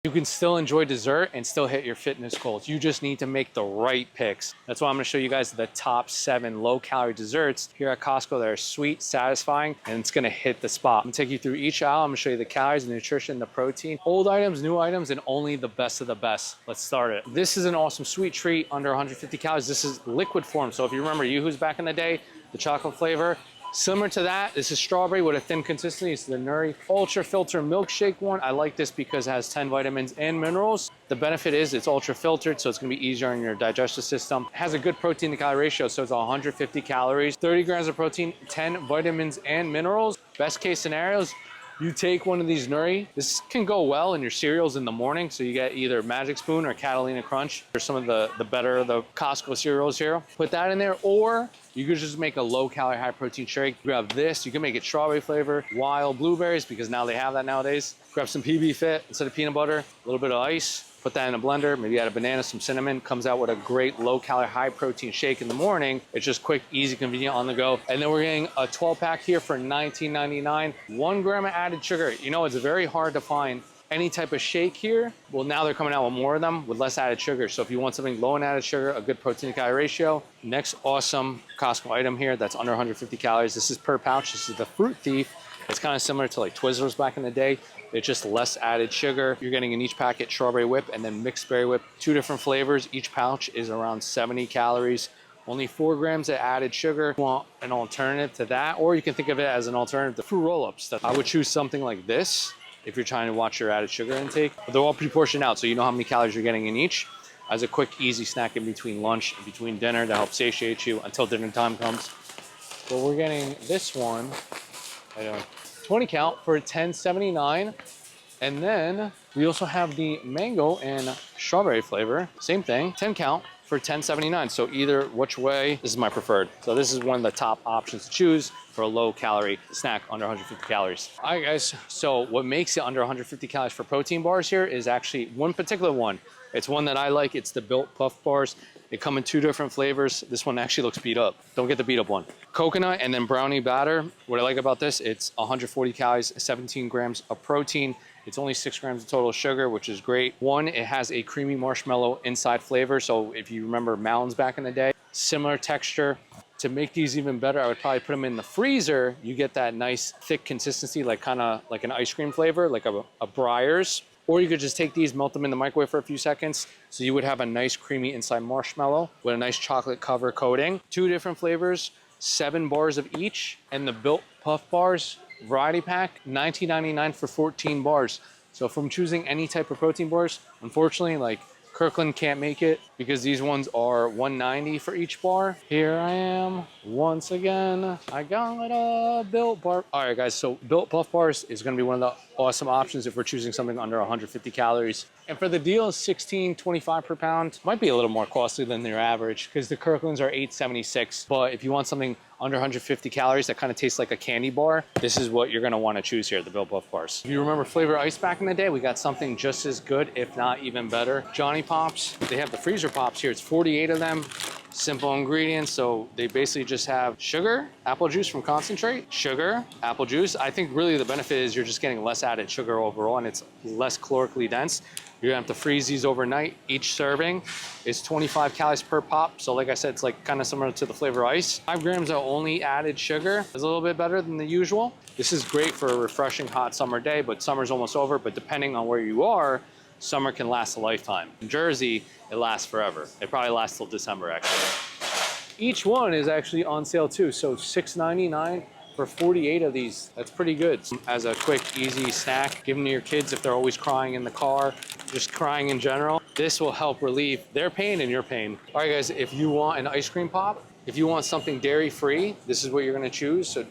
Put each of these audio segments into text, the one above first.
You can still enjoy dessert and still hit your fitness goals. You just need to make the right picks. That's why I'm gonna show you guys the top 7 low-calorie desserts here at Costco that are sweet, satisfying, and it's gonna hit the spot. I'm gonna take you through each aisle. I'm gonna show you the calories, the nutrition, the protein, old items, new items, and only the best of the best. Let's start it. This is an awesome sweet treat under 150 calories. This is liquid form. So if you remember Yoo-Hoo's back in the day, the chocolate flavor, similar to that, this is strawberry with a thin consistency. It's the Nuri Ultra Filter Milkshake one. I like this because it has 10 vitamins and minerals. The benefit is it's ultra filtered, so it's gonna be easier on your digestive system. It has a good protein to calorie ratio, so it's 150 calories, 30 grams of protein, 10 vitamins and minerals. Best case scenarios, you take one of these Nuri. This can go well in your cereals in the morning, so you get either Magic Spoon or Catalina Crunch, or some of the better, the Costco cereals here. Put that in there, or you could just make a low-calorie, high-protein shake. Grab this. You can make it strawberry flavor, wild blueberries, because now they have that nowadays. Grab some PB Fit instead of peanut butter, a little bit of ice. Put that in a blender, maybe add a banana, some cinnamon, comes out with a great low-calorie, high-protein shake in the morning. It's just quick, easy, convenient, on the go. And then we're getting a 12-pack here for $19.99. 1 gram of added sugar. You know, it's very hard to find any type of shake here. Well, now they're coming out with more of them with less added sugar. So if you want something low in added sugar, a good protein to calorie ratio. Next awesome Costco item here that's under 150 calories. This is per pouch. This is the Fruit Thief. It's kind of similar to like Twizzlers back in the day. It's just less added sugar. You're getting in each packet strawberry whip and then mixed berry whip. 2 different flavors. Each pouch is around 70 calories. Only 4 grams of added sugar. If you want an alternative to that, or you can think of it as an alternative to fruit roll-ups. I would choose something like this if you're trying to watch your added sugar intake. But they're all pre-portioned out, so you know how many calories you're getting in each. As a quick, easy snack in between lunch, in between dinner, to help satiate you until dinner time comes. But we're getting this one, 20 count for $10.79. And then we also have the mango and strawberry flavor. Same thing, 10 count for $10.79. So either which way, this is my preferred. So this is one of the top options to choose for a low calorie snack under 150 calories. All right guys, so what makes it under 150 calories for protein bars here is actually one particular one. It's one that I like. It's the Built Puff Bars. They come in 2 different flavors. This one actually looks beat up. Don't get the beat up one. Coconut and then brownie batter. What I like about this, it's 140 calories, 17 grams of protein. It's only 6 grams of total sugar, which is great. One, it has a creamy marshmallow inside flavor. So if you remember Mounds back in the day, similar texture. To make these even better, I would probably put them in the freezer. You get that nice thick consistency, like kind of like an ice cream flavor, like a Breyers. Or you could just take these, melt them in the microwave for a few seconds. So you would have a nice creamy inside marshmallow with a nice chocolate cover coating. 2 different flavors, 7 bars of each. And the Built Puff Bars variety pack, $19.99 for 14 bars. So if I'm choosing any type of protein bars, unfortunately, like Kirkland can't make it because these ones are $1.90 for each bar. Here I am once again. I got a Built Bar. All right, guys. So Built Puff Bars is going to be one of the awesome options if we're choosing something under 150 calories. And for the deal, $16.25 per pound. Might be a little more costly than their average because the Kirklands are $8.76. But if you want something under 150 calories that kind of tastes like a candy bar, this is what you're going to want to choose here, the Built Puff Bars. If you remember Flavor Ice back in the day, we got something just as good, if not even better. Jonny Pops. They have the freezer pops here. It's 48 of them. Simple ingredients, so they basically just have sugar, apple juice from concentrate, sugar, apple juice. I think really the benefit is you're just getting less added sugar overall and it's less calorically dense. You're gonna have to freeze these overnight. Each serving is 25 calories per pop. So like I said, it's like kind of similar to the Flavor Ice. 5 grams of only added sugar is a little bit better than the usual. This is great for a refreshing hot summer day, but summer's almost over. But depending on where you are, summer can last a lifetime. In Jersey, it lasts forever. It probably lasts till December, actually. Each one is actually on sale too. So $6.99 for 48 of these. That's pretty good. As a quick, easy snack, give them to your kids if they're always crying in the car, just crying in general. This will help relieve their pain and your pain. All right, guys, if you want an ice cream pop, if you want something dairy-free, this is what you're gonna choose. So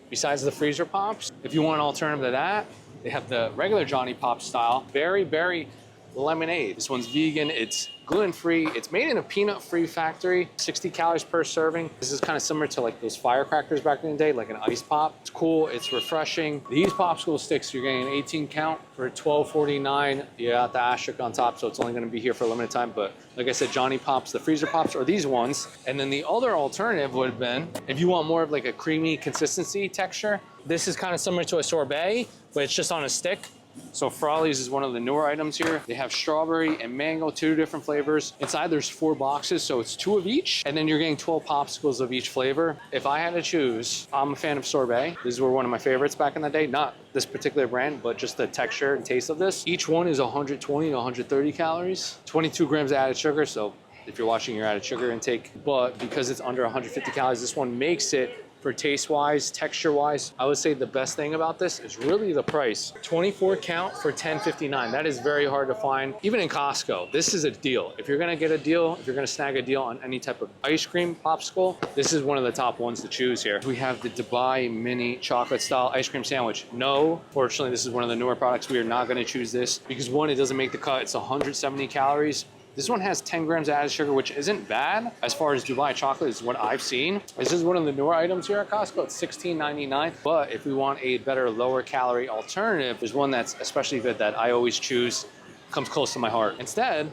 besides the freezer pops, if you want an alternative to that, they have the regular Jonny Pops style, berry lemonade. This one's vegan, it's gluten-free, it's made in a peanut-free factory, 60 calories per serving. This is kind of similar to like those firecrackers back in the day, like an ice pop. It's cool, it's refreshing. These popsicle sticks, you're getting an 18 count for $12.49. You got the asterisk on top, so it's only gonna be here for a limited time, but like I said, Jonny Pops, the freezer pops, or these ones. And then the other alternative would have been, if you want more of like a creamy consistency texture, this is kind of similar to a sorbet, but it's just on a stick. So Frawley's is one of the newer items here. They have strawberry and mango, 2 different flavors. Inside there's 4 boxes, so it's 2 of each, and then you're getting 12 popsicles of each flavor. If I had to choose, I'm a fan of sorbet. These were one of my favorites back in the day. Not this particular brand, but just the texture and taste of this. Each one is 120 to 130 calories, 22 grams of added sugar, so if you're watching your added sugar intake, but because it's under 150 calories, this one makes it, for taste-wise, texture-wise, I would say the best thing about this is really the price. 24 count for $10.59. That is very hard to find, even in Costco. This is a deal. If you're gonna get a deal, if you're gonna snag a deal on any type of ice cream popsicle, this is one of the top ones to choose here. We have the Dubai Mini Chocolate Style Ice Cream Sandwich. No, fortunately, this is one of the newer products. We are not gonna choose this because one, it doesn't make the cut. It's 170 calories. This one has 10 grams of added sugar, which isn't bad as far as Dubai chocolate is what I've seen. This is one of the newer items here at Costco. It's $16.99. But if we want a better, lower calorie alternative, there's one that's especially good that I always choose, comes close to my heart. Instead,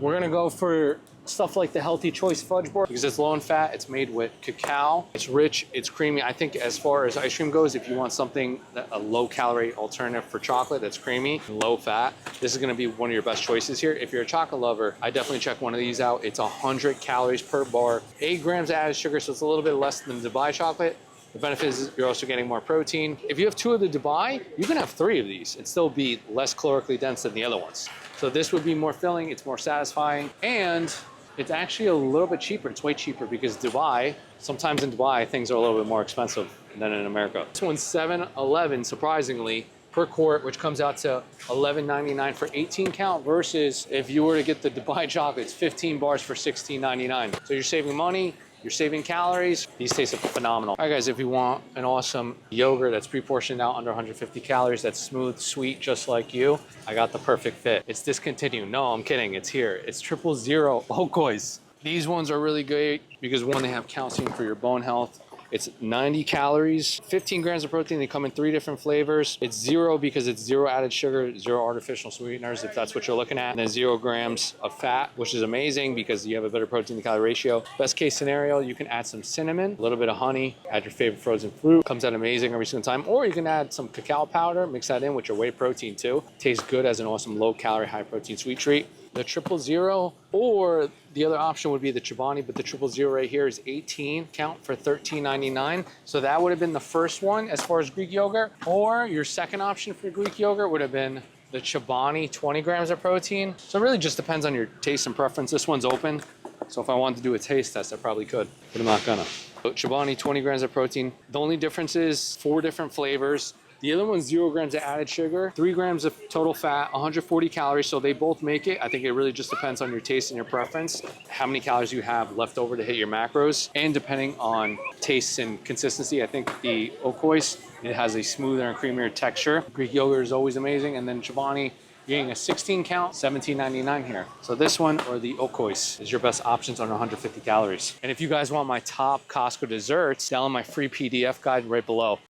we're gonna go for stuff like the Healthy Choice Fudge Bar because it's low in fat, it's made with cacao, it's rich, it's creamy. I think as far as ice cream goes, if you want something, a low calorie alternative for chocolate that's creamy and low fat, this is gonna be one of your best choices here. If you're a chocolate lover, I definitely check one of these out. It's 100 calories per bar, 8 grams of added sugar, so it's a little bit less than Dubai chocolate. The benefit is you're also getting more protein. If you have 2 of the Dubai, you can have 3 of these and still be less calorically dense than the other ones. So this would be more filling, it's more satisfying, and it's actually a little bit cheaper. It's way cheaper because Dubai, sometimes in Dubai, things are a little bit more expensive than in America. This one's $7.11, surprisingly, per quart, which comes out to $11.99 for 18 count versus if you were to get the Dubai chocolate, it's 15 bars for $16.99. So you're saving money, you're saving calories. These taste phenomenal. All right, guys, if you want an awesome yogurt that's pre-portioned out under 150 calories, that's smooth, sweet, just like you, I got the perfect fit. It's discontinued. No, I'm kidding. It's here. It's 000 Okois. These ones are really great because one, they have calcium for your bone health. It's 90 calories, 15 grams of protein. They come in 3 different flavors. It's 0 because it's 0 added sugar, 0 artificial sweeteners, if that's what you're looking at. And then 0 grams of fat, which is amazing because you have a better protein to calorie ratio. Best case scenario, you can add some cinnamon, a little bit of honey, add your favorite frozen fruit. Comes out amazing every single time. Or you can add some cacao powder, mix that in with your whey protein too. Tastes good as an awesome low calorie, high protein sweet treat. The 000, or the other option would be the Chobani, but the 000 right here is 18 count for $13.99. So that would have been the first one as far as Greek yogurt, or your second option for Greek yogurt would have been the Chobani, 20 grams of protein. So it really just depends on your taste and preference. This one's open, so if I wanted to do a taste test, I probably could, but I'm not gonna. So Chobani, 20 grams of protein. The only difference is 4 different flavors. The other one's 0 grams of added sugar, 3 grams of total fat, 140 calories. So they both make it. I think it really just depends on your taste and your preference, how many calories you have left over to hit your macros. And depending on taste and consistency, I think the Okois, it has a smoother and creamier texture. Greek yogurt is always amazing. And then Chobani, you're getting a 16 count, $17.99 here. So this one or the Okois is your best options on 150 calories. And if you guys want my top Costco desserts, download my free PDF guide right below.